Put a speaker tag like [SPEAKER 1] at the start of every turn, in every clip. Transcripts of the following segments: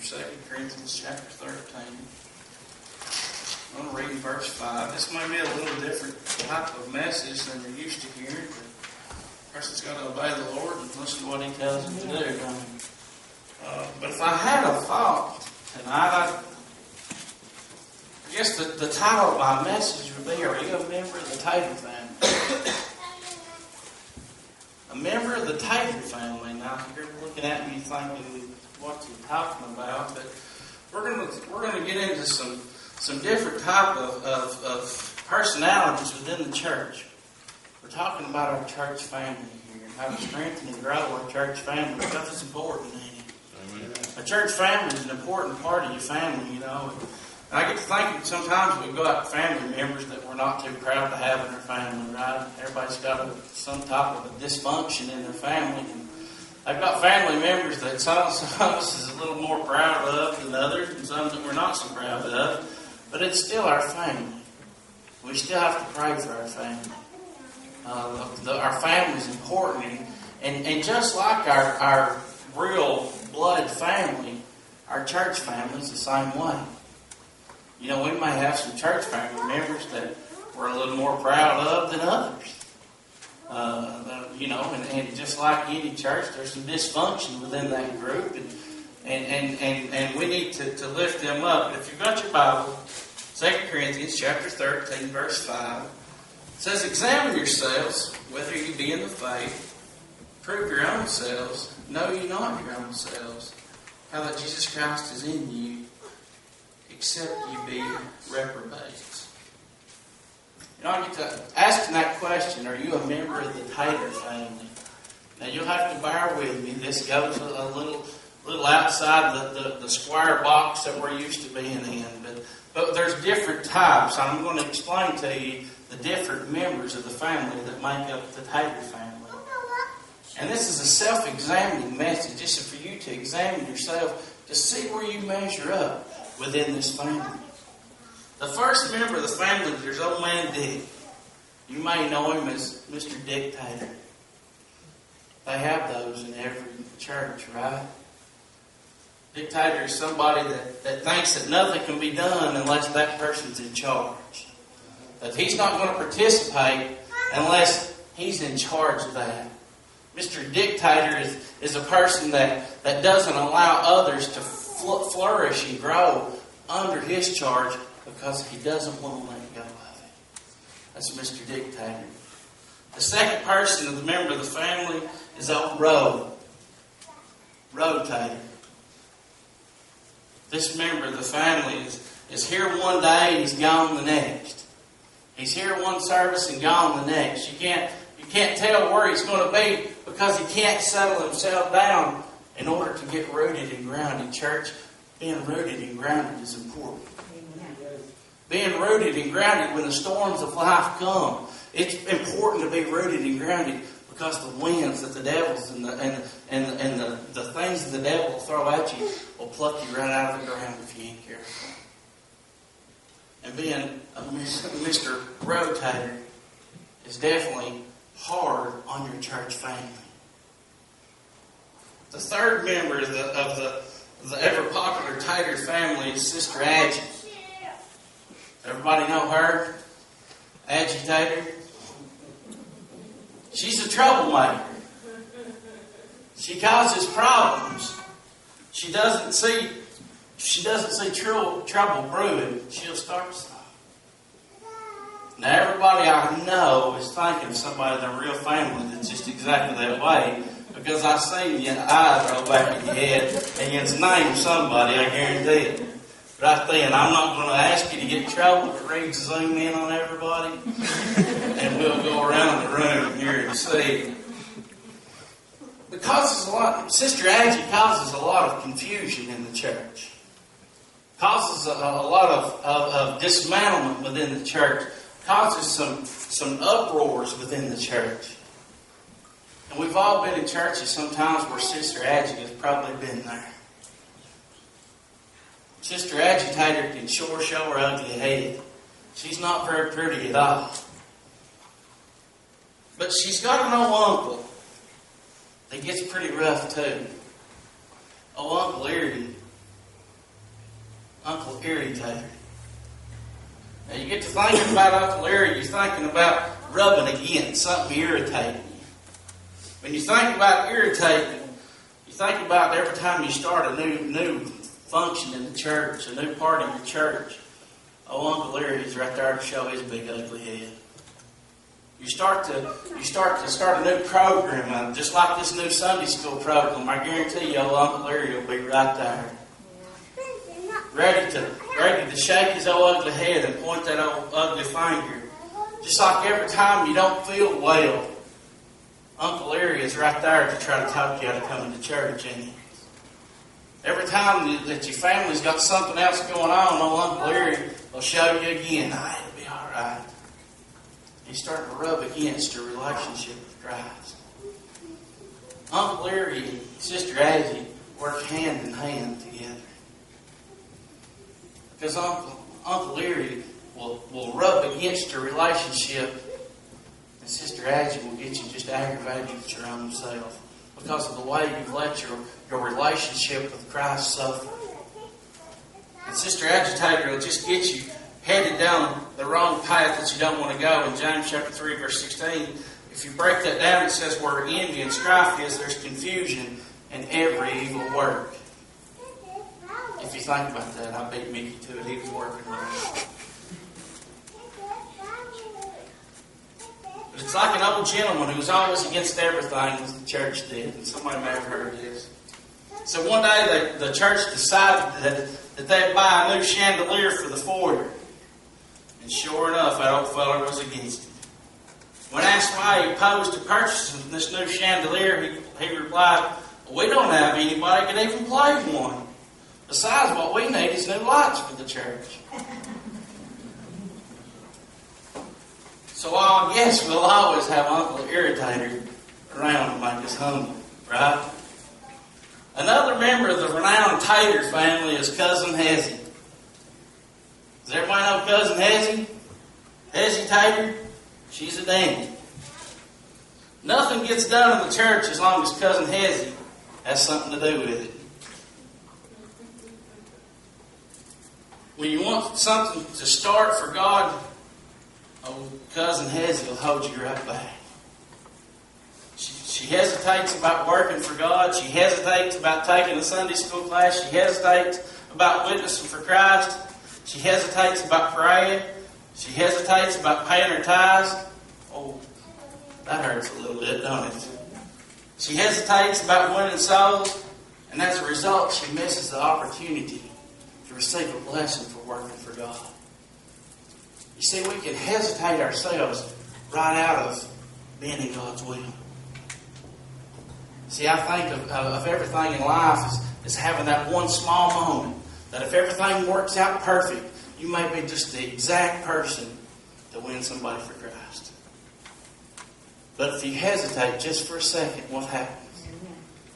[SPEAKER 1] Scripture, 2 Corinthians chapter 13. I'm going to read verse 5. This may be a little different type of message than you're used to hearing, but a person's got to obey the Lord and listen to what He tells them to do. But if I had a thought tonight, I guess the title of my message would be, are you a member of the Tator family? A member of the Tator family. Now, if you're looking at me thinking what you're talking about, but we're going to get into some different type of personalities within the church. We're talking about our church family here and how to strengthen and grow our church family because it's important. Amen. A church family is an important part of your family, you know. And I get to thinking sometimes we've got family members that we're not too proud to have in our family, right? Everybody's got some type of a dysfunction in their family. And they've got family members that some of us is a little more proud of than others, and some that we're not so proud of. But it's still our family. We still have to pray for our family. Our family is important. And just like our real blood family, our church family is the same way. You know, we may have some church family members that we're a little more proud of than others. You know, and just like any church, there's some dysfunction within that group, and we need to lift them up. But if you've got your Bible, 2 Corinthians chapter 13, verse 5, it says, "Examine yourselves, whether you be in the faith. Prove your own selves. Know ye not your own selves, how that Jesus Christ is in you, except you be reprobates." You know, I get to asking that question, are you a member of the Tator family? Now, you'll have to bear with me. This goes a little outside the square box that we're used to being in. But there's different types. I'm going to explain to you the different members of the family that make up the Tator family. And this is a self-examining message, just for you to examine yourself to see where you measure up within this family. The first member of the family, there's old man Dick. You may know him as Mr. Dick Tator. They have those in every church, right? Dick Tator is somebody that thinks that nothing can be done unless that person's in charge. That he's not going to participate unless he's in charge of that. Mr. Dick Tator is a person that doesn't allow others to flourish and grow under his charge because he doesn't want to let go of it. That's Mr. Dick Tator. The second person of the member of the family is old Road Tator. This member of the family is here one day and he's gone the next. He's here one service and gone the next. You can't tell where he's going to be because he can't settle himself down in order to get rooted and grounded. Church, being rooted and grounded is important. Being rooted and grounded when the storms of life come, it's important to be rooted and grounded because the winds that the devils and the things that the devil will throw at you will pluck you right out of the ground if you ain't careful. And being a Mr. Rotator is definitely hard on your church family. The third member of the ever-popular Tator family is Sister Aggie. Everybody know her? Agitator. She's a troublemaker. She causes problems. She doesn't see trouble brewing. She'll start something. Now, everybody I know is thinking of somebody in their real family that's just exactly that way, because I've seen your eyes roll back in your head and you name somebody, I guarantee it. Right then, I'm not going to ask you to get in trouble, but read zoom in on everybody, and we'll go around the room here and see. Sister Aggie causes a lot of confusion in the church. Causes a lot of dismantlement within the church. Causes some uproars within the church. And we've all been in churches sometimes where Sister Aggie has probably been there. Sister Agitator can sure show her ugly head. She's not very pretty at all. But she's got an old uncle that gets pretty rough too. Old Uncle Erie Uncle Irritator. Now you get to thinking about Uncle Irritator, you're thinking about rubbing against something irritating you. When you think about irritating, you think about every time you start a new function in the church, a new part of your church. Oh, Uncle Larry's right there to show his big ugly head. You start to start a new program, just like this new Sunday school program. I guarantee you, old Uncle Larry will be right there, ready to shake his old ugly head and point that old ugly finger. Just like every time you don't feel well, Uncle Larry is right there to try to talk you out of coming to church, ain't he? Every time that your family's got something else going on, old Uncle Larry will show you again, it'll be all right. He's starting to rub against your relationship with Christ. Uncle Larry and Sister Aggie work hand in hand together. Because Uncle Larry will rub against your relationship, and Sister Aggie will get you just aggravated with your own self because of the way you've let your relationship with Christ suffer. And Sister Agitator will just get you headed down the wrong path that you don't want to go. In James chapter 3, verse 16, if you break that down, it says where envy and strife is, there's confusion and every evil work. If you think about that, I beat Mickey to it. He was working on it. But it's like an old gentleman who was always against everything as the church did. And somebody may have heard of this. So one day the church decided that they'd buy a new chandelier for the foyer. And sure enough, that old feller was against it. When asked why he opposed to purchasing this new chandelier, he replied, "We don't have anybody that could even play one. Besides, what we need is new lights for the church." So I guess we'll always have Uncle Irritator around to make us humble, right? Another member of the renowned Tator family is Cousin Hezzy. Does everybody know Cousin Hezzy? Hezzy Tator? She's a dandy. Nothing gets done in the church as long as Cousin Hezzy has something to do with it. When you want something to start for God, Cousin Hezzy will hold you right back. She hesitates about working for God. She hesitates about taking a Sunday school class. She hesitates about witnessing for Christ. She hesitates about praying. She hesitates about paying her tithes. Oh, that hurts a little bit, don't it? She hesitates about winning souls. And as a result, she misses the opportunity to receive a blessing for working for God. You see, we can hesitate ourselves right out of being in God's will. See, I think of everything in life as having that one small moment that if everything works out perfect, you may be just the exact person to win somebody for Christ. But if you hesitate just for a second, what happens?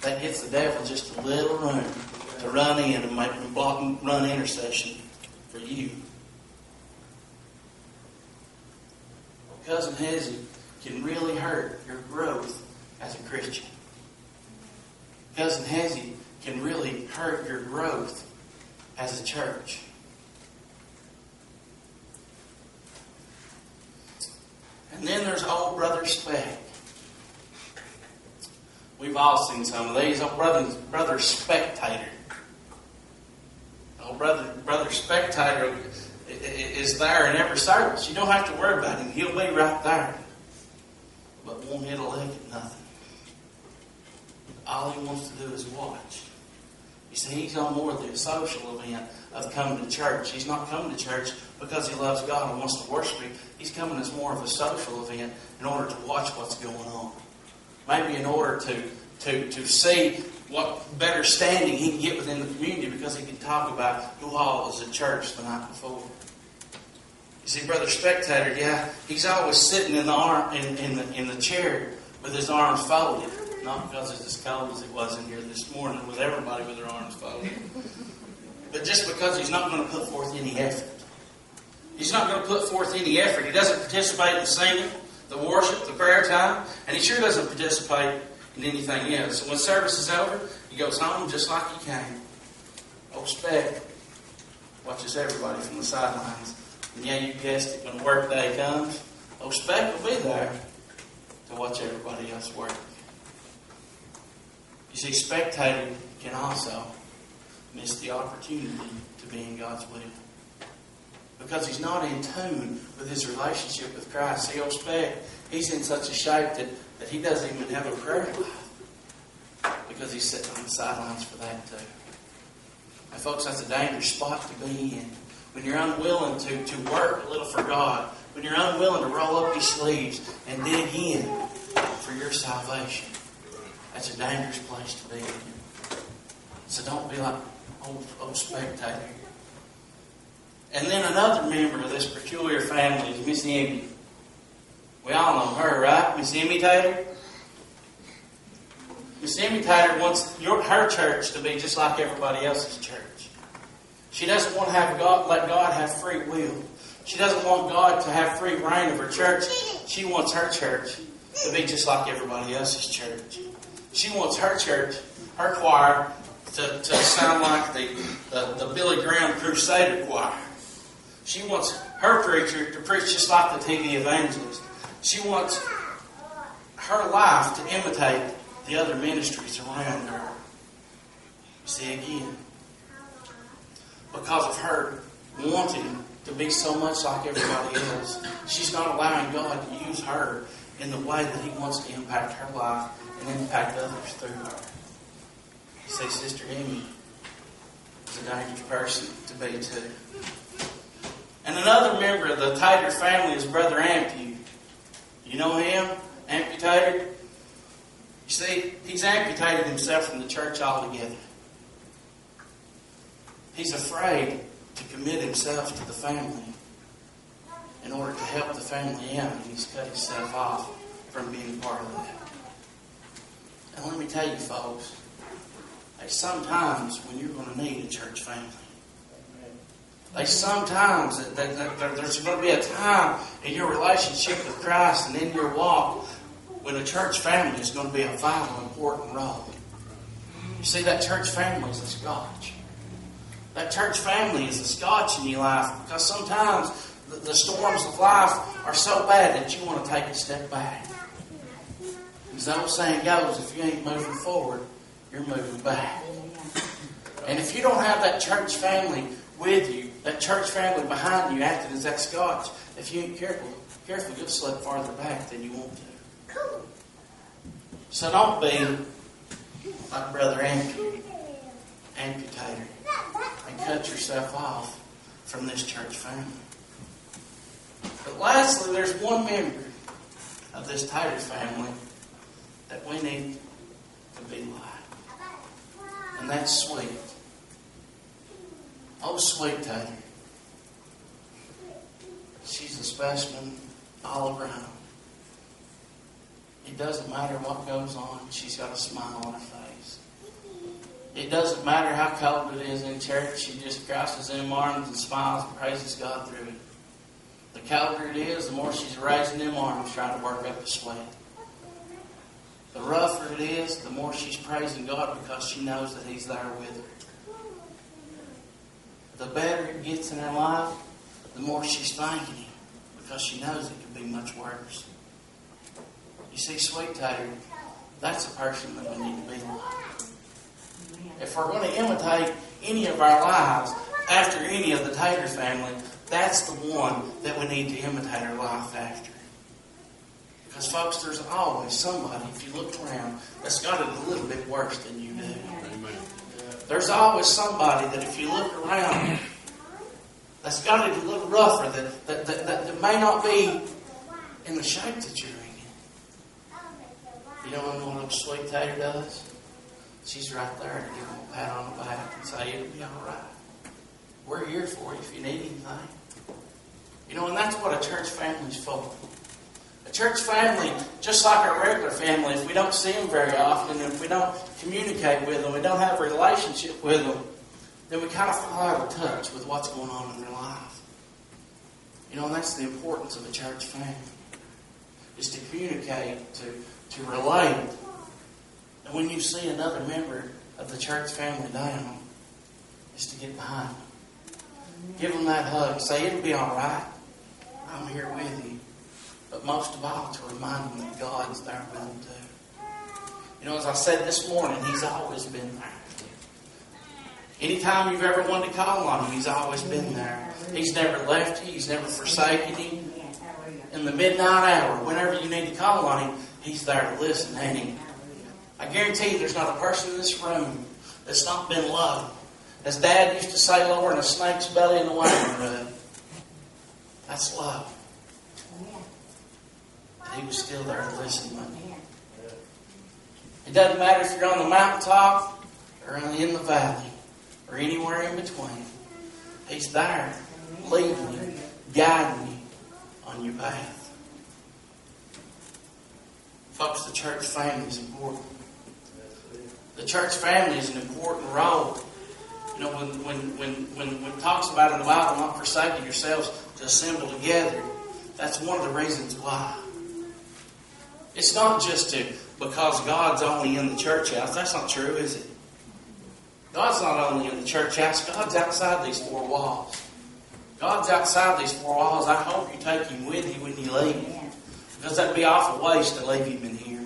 [SPEAKER 1] That gives the devil just a little room to run in and make him block and run intercession for you. Cousin Hezzy can really hurt your growth as a Christian. Cousin Hezzy can really hurt your growth as a church. And then there's old Brother Speck. We've all seen some of these. Old Brother Spectator. Old Brother Spectator is there in every service. You don't have to worry about him. He'll be right there. But won't hit a lick at nothing. All he wants to do is watch. You see, he's on more than a social event of coming to church. He's not coming to church because he loves God and wants to worship Him. He's coming as more of a social event in order to watch what's going on. Maybe in order to see what better standing he can get within the community because he can talk about who all was at church the night before. You see, Brother Spectator, he's always sitting in the chair with his arms folded. Not because it's as cold as it was in here this morning with everybody with their arms folded. But just because he's not going to put forth any effort. He's not going to put forth any effort. He doesn't participate in the singing, the worship, the prayer time, and he sure doesn't participate in anything else. So when service is over, he goes home just like he came. Old Speck. watches everybody from the sidelines. And yeah, you guessed it, when work day comes, old Speck will be there to watch everybody else work. You see, spectator can also miss the opportunity to be in God's will, because he's not in tune with his relationship with Christ. See, old Speck, he's in such a shape that he doesn't even have a prayer life, because he's sitting on the sidelines for that too. And folks, that's a dangerous spot to be in. When you're unwilling to work a little for God, when you're unwilling to roll up your sleeves and dig in for your salvation, that's a dangerous place to be in. So don't be like old spectator. And then another member of this peculiar family is Miss Emmy. We all know her, right? Miss Emmy Tator. Miss Emmy Tator wants her church to be just like everybody else's church. She doesn't want to let God have free will. She doesn't want God to have free reign of her church. She wants her church to be just like everybody else's church. She wants her church, her choir, to sound like the Billy Graham Crusader choir. She wants her preacher to preach just like the TV evangelist. She wants her life to imitate the other ministries around her. See, again, because of her wanting to be so much like everybody else, she's not allowing God to use her in the way that He wants to impact her life and impact others through her. You see, Sister Emmy is a dangerous person to be too. And another member of the Tator family is Brother Ampu. You know him? Amputated? You see, he's amputated himself from the church altogether. He's afraid to commit himself to the family in order to help the family out, and he's cut himself off from being part of that. And let me tell you, folks, there's sometimes when you're going to need a church family. There's sometimes that there's going to be a time in your relationship with Christ and in your walk when a church family is going to be a vital, important role. You see, that church family is a scotch. That church family is a scotch in your life, because sometimes the storms of life are so bad that you want to take a step back. As the old saying goes, if you ain't moving forward, you're moving back. And if you don't have that church family with you, that church family behind you acting as that scotch, if you ain't careful, you'll slip farther back than you want to. So don't be like Brother Amputator and cut yourself off from this church family. But lastly, there's one member of this Tator family that we need to be like. And that's Sweet. Oh, Sweet Tator. She's a specimen all around. It doesn't matter what goes on, she's got a smile on her face. It doesn't matter how cold it is in church, she just crosses them arms and smiles and praises God through it. The colder it is, the more she's raising them arms trying to work up a sweat. The rougher it is, the more she's praising God because she knows that He's there with her. The better it gets in her life, the more she's thanking Him because she knows it could be much worse. You see, Sweet Tator, that's a person that we need to be like. If we're going to imitate any of our lives after any of the Tator family, that's the one that we need to imitate our life after. Because, folks, there's always somebody, if you look around, that's got it a little bit worse than you do. Amen. There's always somebody that, if you look around, that's got it a little rougher, that may not be in the shape that you're in. You don't know what old Sweet Tator does? She's right there to give him a pat on the back and say, it'll be all right. We're here for you if you need anything. You know, and that's what a church family's for. A church family, just like our regular family, if we don't see them very often, if we don't communicate with them, we don't have a relationship with them, then we kind of fall out of touch with what's going on in their life. You know, and that's the importance of a church family, is to communicate, to relate. And when you see another member of the church family down, is to get behind them. Give them that hug. Say, it'll be all right. I'm here with you. But most of all, to remind them that God's there with them too. You know, as I said this morning, He's always been there. Anytime you've ever wanted to call on Him, He's always been there. He's never left you. He's never forsaken you. In the midnight hour, whenever you need to call on Him, He's there to listen, ain't He? I guarantee you there's not a person in this room that's not been loved. As Dad used to say, lower in a snake's belly in the waiting room. That's love. But He was still there to listen, wasn't He? It doesn't matter if you're on the mountaintop or in the valley or anywhere in between. He's there, leading you, guiding you on your path. Folks, the church family is important. The church family is an important role. You know, when it talks about in the Bible, not forsaking yourselves to assemble together, that's one of the reasons why. It's not just because God's only in the church house. That's not true, is it? God's not only in the church house. God's outside these four walls. God's outside these four walls. I hope you take Him with you when you leave. Because that'd be awful waste to leave Him in here.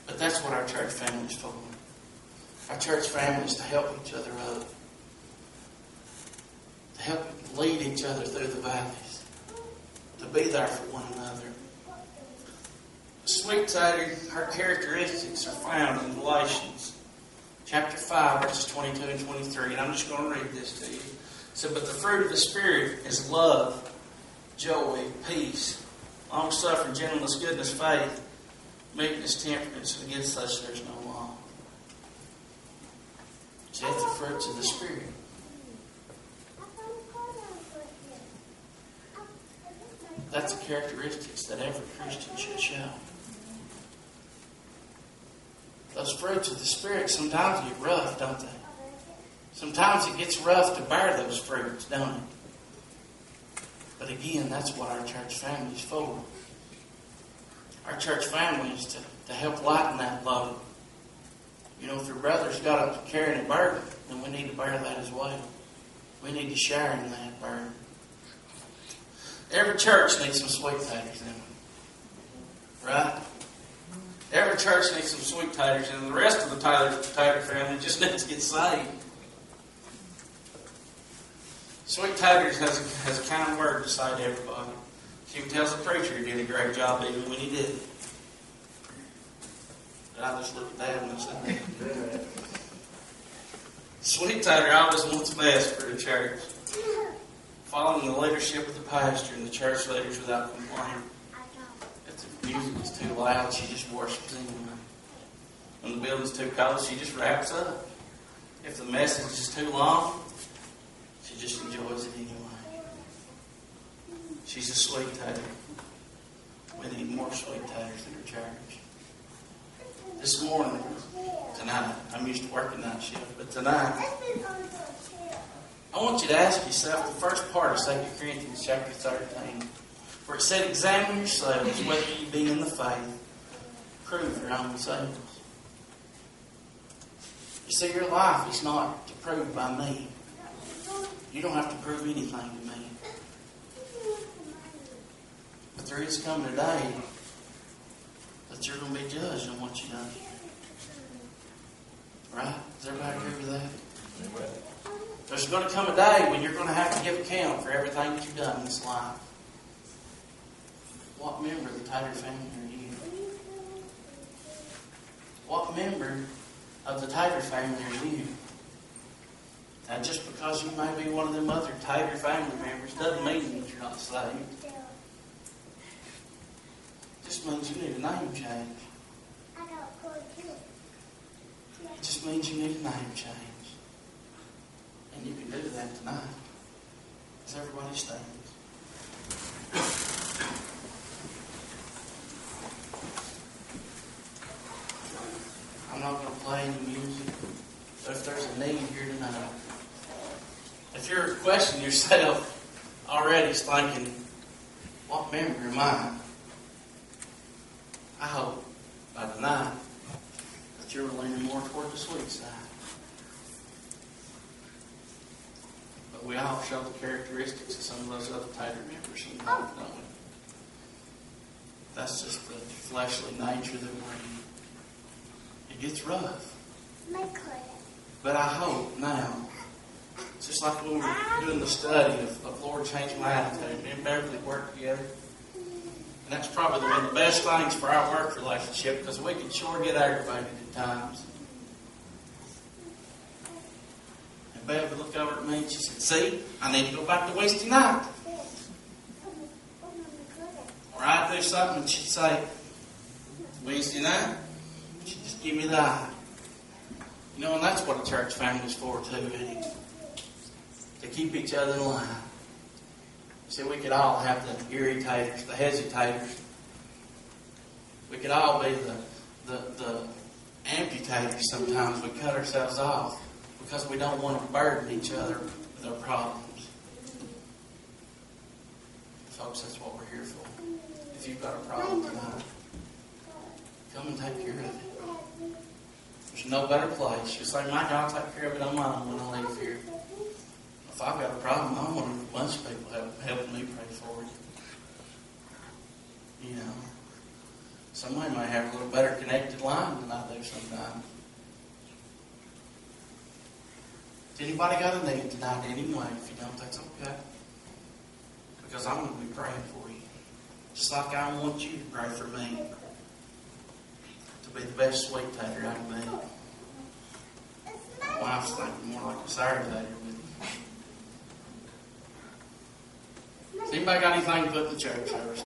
[SPEAKER 1] But that's what our church family is for. Our church family is to help each other up. To help lead each other through the valleys. To be there for one another. Sweet Tator, her characteristics are found in Galatians chapter 5, verses 22 and 23. And I'm just going to read this to you. It said, but the fruit of the Spirit is love, joy, peace, long-suffering, gentleness, goodness, faith, meekness, temperance, and against such there's no law. See, that's the fruits of the Spirit. That's the characteristics that every Christian should show. Those fruits of the Spirit sometimes get rough, don't they? Sometimes it gets rough to bear those fruits, don't it? But again, that's what our church family is for. Our church family is to help lighten that load. You know, if your brother's got to carry a burden, then we need to bear that as well. We need to share in that burden. Every church needs some sweet taters in them. Right? Every church needs some sweet taters, and the rest of the Tator family just needs to get saved. Sweet taters has a kind word to say to everybody. She even tells the preacher he did a great job even when he didn't. But I just looked at that and I said, Sweet Tator always wants the best for the church. Following the leadership of the pastor and the church leaders without complaining. If the music is too loud, she just worships anyway. When the building's too cold, she just wraps up. If the message is too long, she just enjoys it anyway. She's a sweet tater. We need more sweet taters in her church. This morning, tonight, I'm used to working night shift, but tonight, I want you to ask yourself the first part of 2 Corinthians chapter 13, where it said, examine yourselves whether you be in the faith. Prove your own selves. You see, your life is not to prove by me. You don't have to prove anything to me. But there is coming a day that you're going to be judged on what you done. Right? Does everybody agree with that? There's going to come a day when you're going to have to give account for everything that you've done in this life. What member of the Tator family are you? What member of the Tator family are you? Now, just because you may be one of them other Tator family members doesn't mean that you're not saved. It just means you need a name change. It just means you need a name change. And you can do that tonight. As everybody stands. I'm not going to play any music. But if there's a need here tonight, if you're questioning yourself already thinking, what member am I? I hope by tonight that you're leaning more toward the sweet side. But we all show the characteristics of some of those other Tator members sometimes, don't we? That's just the fleshly nature that we're in. It gets rough. But I hope now, just like when we were doing the study of Lord Change My Attitude, me and Beverly work together. And that's probably one of the best things for our work relationship, because we can sure get aggravated at times. And Bev would look over at me and she said, "See, I need to go back to Wednesday night." Or I'd do something and she'd say, "Wednesday night?" She'd just give me the eye. You know, and that's what a church family's for too, isn't it? To keep each other in line. See, we could all have the irritators, the hesitators. We could all be the amputators sometimes. We cut ourselves off because we don't want to burden each other with our problems. Folks, that's what we're here for. If you've got a problem tonight, come and take care of it. There's no better place. You say, "Micah, I'll take care of it on my own when I leave here." If I've got a problem, I want a bunch of people helping me pray for it. You know, somebody may have a little better connected line than I do sometimes. Has anybody got a need tonight anyway? If you don't, that's okay. Because I'm going to be praying for you. Just like I want you to pray for me. To be the best sweet tater I can be. My wife's thinking more like a sour tater. Has anybody got anything to put in the church service?